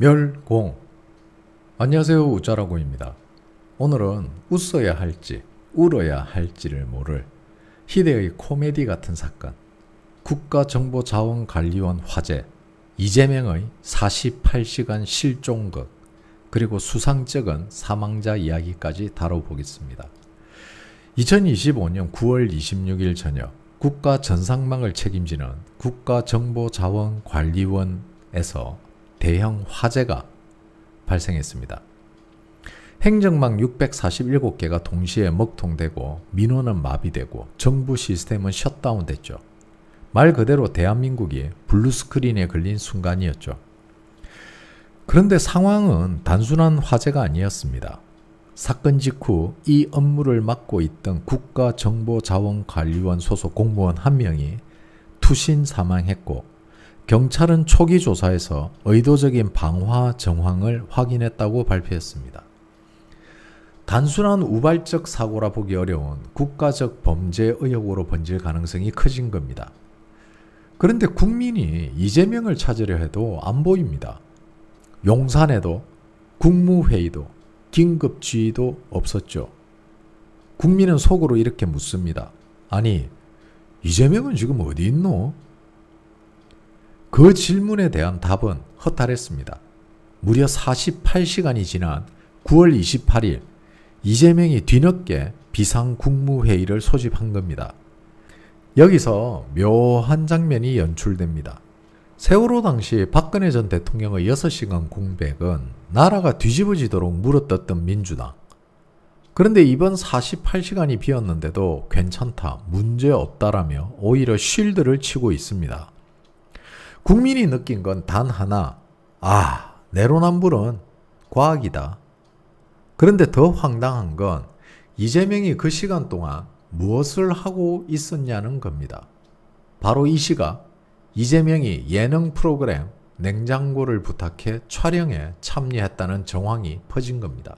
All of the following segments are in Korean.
멸공. 안녕하세요, 우짜라고입니다. 오늘은 웃어야 할지 울어야 할지를 모를 희대의 코미디 같은 사건, 국가정보자원관리원 화재, 이재명의 48시간 실종극, 그리고 수상쩍은 사망자 이야기까지 다뤄보겠습니다. 2025년 9월 26일 저녁 국가전상망을 책임지는 국가정보자원관리원에서 대형 화재가 발생했습니다. 행정망 647개가 동시에 먹통되고 민원은 마비되고 정부 시스템은 셧다운됐죠. 말 그대로 대한민국이 블루스크린에 걸린 순간이었죠. 그런데 상황은 단순한 화재가 아니었습니다. 사건 직후 이 업무를 맡고 있던 국가정보자원관리원 소속 공무원 한 명이 투신 사망했고, 경찰은 초기 조사에서 의도적인 방화 정황을 확인했다고 발표했습니다. 단순한 우발적 사고라 보기 어려운 국가적 범죄 의혹으로 번질 가능성이 커진 겁니다. 그런데 국민이 이재명을 찾으려 해도 안 보입니다. 용산에도 국무회의도 긴급지휘도 없었죠. 국민은 속으로 이렇게 묻습니다. 아니, 이재명은 지금 어디 있노? 그 질문에 대한 답은 허탈했습니다. 무려 48시간이 지난 9월 28일 이재명이 뒤늦게 비상국무회의를 소집한 겁니다. 여기서 묘한 장면이 연출됩니다. 세월호 당시 박근혜 전 대통령의 6시간 공백은 나라가 뒤집어지도록 물어뜯던 민주당. 그런데 이번 48시간이 비었는데도 괜찮다, 문제없다라며 오히려 쉴드를 치고 있습니다. 국민이 느낀 건 단 하나, 내로남불은 과학이다. 그런데 더 황당한 건 이재명이 그 시간 동안 무엇을 하고 있었냐는 겁니다. 바로 이 시각 이재명이 예능 프로그램 냉장고를 부탁해 촬영에 참여했다는 정황이 퍼진 겁니다.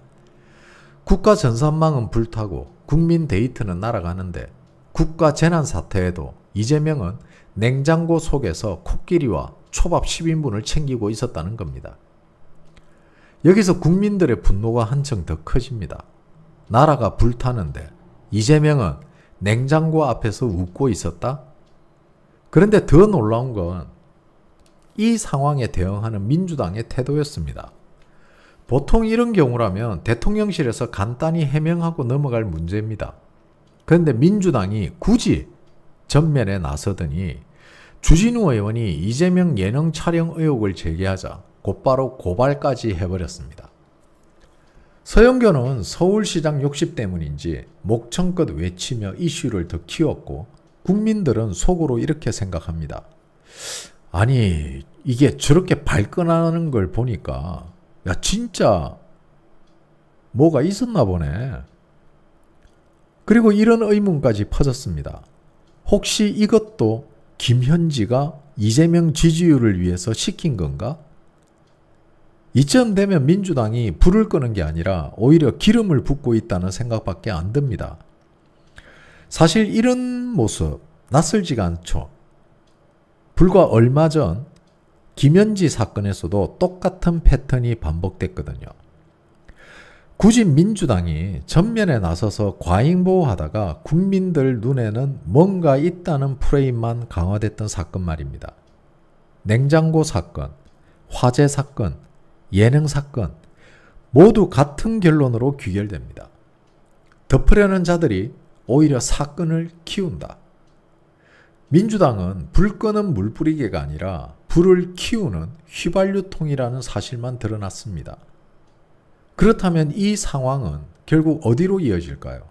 국가 전산망은 불타고 국민 데이터는 날아가는데 국가 재난사태에도 이재명은 냉장고 속에서 코끼리와 초밥 10인분을 챙기고 있었다는 겁니다. 여기서 국민들의 분노가 한층 더 커집니다. 나라가 불타는데 이재명은 냉장고 앞에서 웃고 있었다? 그런데 더 놀라운 건 이 상황에 대응하는 민주당의 태도였습니다. 보통 이런 경우라면 대통령실에서 간단히 해명하고 넘어갈 문제입니다. 그런데 민주당이 굳이 전면에 나서더니 주진우 의원이 이재명 예능 촬영 의혹을 제기하자 곧바로 고발까지 해버렸습니다. 서영교는 서울시장 욕심 때문인지 목청껏 외치며 이슈를 더 키웠고, 국민들은 속으로 이렇게 생각합니다. 아니, 이게 저렇게 발끈하는 걸 보니까 진짜 뭐가 있었나 보네. 그리고 이런 의문까지 퍼졌습니다. 혹시 이것도 김현지가 이재명 지지율을 위해서 시킨 건가? 이쯤 되면 민주당이 불을 끄는 게 아니라 오히려 기름을 붓고 있다는 생각밖에 안 듭니다. 사실 이런 모습 낯설지가 않죠. 불과 얼마 전 김현지 사건에서도 똑같은 패턴이 반복됐거든요. 굳이 민주당이 전면에 나서서 과잉보호하다가 국민들 눈에는 뭔가 있다는 프레임만 강화됐던 사건 말입니다. 냉장고 사건, 화재 사건, 예능 사건 모두 같은 결론으로 귀결됩니다. 덮으려는 자들이 오히려 사건을 키운다. 민주당은 불 끄는 물뿌리개가 아니라 불을 키우는 휘발유통이라는 사실만 드러났습니다. 그렇다면 이 상황은 결국 어디로 이어질까요?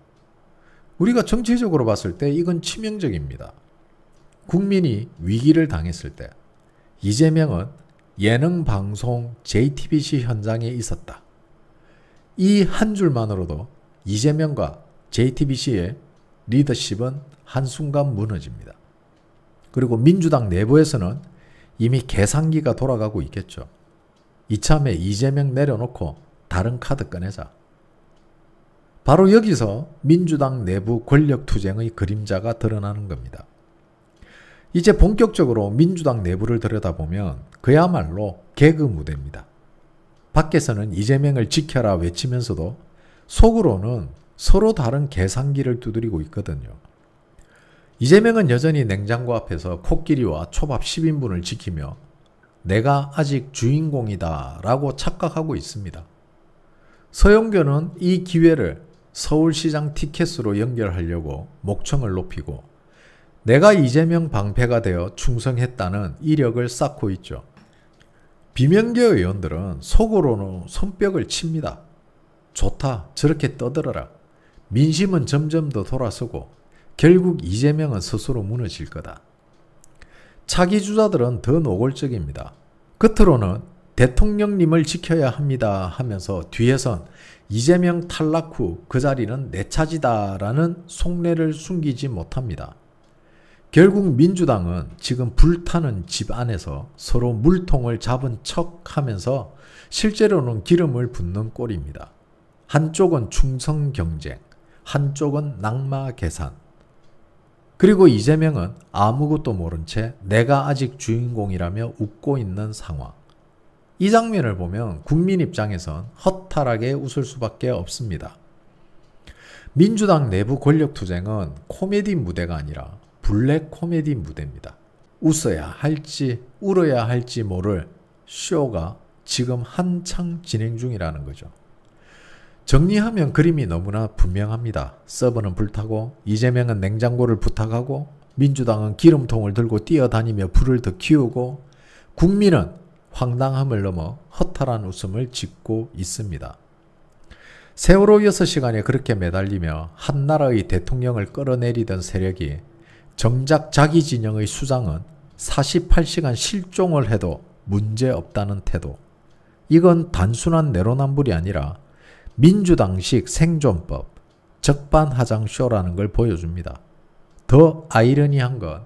우리가 정치적으로 봤을 때 이건 치명적입니다. 국민이 위기를 당했을 때 이재명은 예능 방송 JTBC 현장에 있었다. 이 한 줄만으로도 이재명과 JTBC의 리더십은 한순간 무너집니다. 그리고 민주당 내부에서는 이미 계산기가 돌아가고 있겠죠. 이참에 이재명 내려놓고 다른 카드 꺼내자. 바로 여기서 민주당 내부 권력투쟁의 그림자가 드러나는 겁니다. 이제 본격적으로 민주당 내부를 들여다보면 그야말로 개그 무대입니다. 밖에서는 이재명을 지켜라 외치면서도 속으로는 서로 다른 계산기를 두드리고 있거든요. 이재명은 여전히 냉장고 앞에서 코끼리와 초밥 10인분을 지키며 내가 아직 주인공이다 라고 착각하고 있습니다. 서영교는 이 기회를 서울시장 티켓으로 연결하려고 목청을 높이고 내가 이재명 방패가 되어 충성했다는 이력을 쌓고 있죠. 비명계 의원들은 속으로는 손뼉을 칩니다. 좋다, 저렇게 떠들어라. 민심은 점점 더 돌아서고 결국 이재명은 스스로 무너질 거다. 차기 주자들은 더 노골적입니다. 겉으로는 대통령님을 지켜야 합니다 하면서 뒤에선 이재명 탈락 후 그 자리는 내 차지다 라는 속내를 숨기지 못합니다. 결국 민주당은 지금 불타는 집 안에서 서로 물통을 잡은 척 하면서 실제로는 기름을 붓는 꼴입니다. 한쪽은 충성 경쟁, 한쪽은 낙마 계산. 그리고 이재명은 아무것도 모른 채 내가 아직 주인공이라며 웃고 있는 상황. 이 장면을 보면 국민 입장에선 허탈하게 웃을 수밖에 없습니다. 민주당 내부 권력투쟁은 코미디 무대가 아니라 블랙 코미디 무대입니다. 웃어야 할지 울어야 할지 모를 쇼가 지금 한창 진행 중이라는 거죠. 정리하면 그림이 너무나 분명합니다. 서버는 불타고 이재명은 냉장고를 부탁하고 민주당은 기름통을 들고 뛰어다니며 불을 더 키우고 국민은 황당함을 넘어 허탈한 웃음을 짓고 있습니다. 세월호 6시간에 그렇게 매달리며 한 나라의 대통령을 끌어내리던 세력이 정작 자기 진영의 수장은 48시간 실종을 해도 문제없다는 태도. 이건 단순한 내로남불이 아니라 민주당식 생존법, 적반하장쇼라는 걸 보여줍니다. 더 아이러니한 건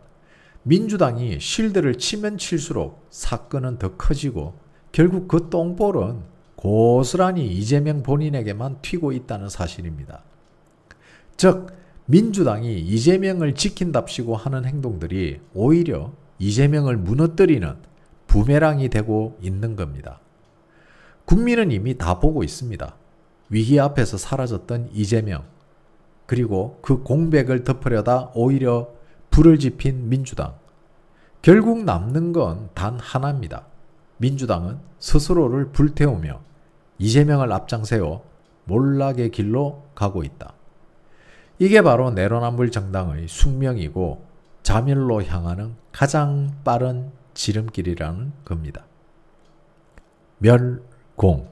민주당이 쉴드를 치면 칠수록 사건은 더 커지고 결국 그 똥볼은 고스란히 이재명 본인에게만 튀고 있다는 사실입니다. 즉 민주당이 이재명을 지킨답시고 하는 행동들이 오히려 이재명을 무너뜨리는 부메랑이 되고 있는 겁니다. 국민은 이미 다 보고 있습니다. 위기 앞에서 사라졌던 이재명, 그리고 그 공백을 덮으려다 오히려 불을 지핀 민주당. 결국 남는 건 단 하나입니다. 민주당은 스스로를 불태우며 이재명을 앞장세워 몰락의 길로 가고 있다. 이게 바로 내로남불 정당의 숙명이고 자멸로 향하는 가장 빠른 지름길이라는 겁니다. 멸공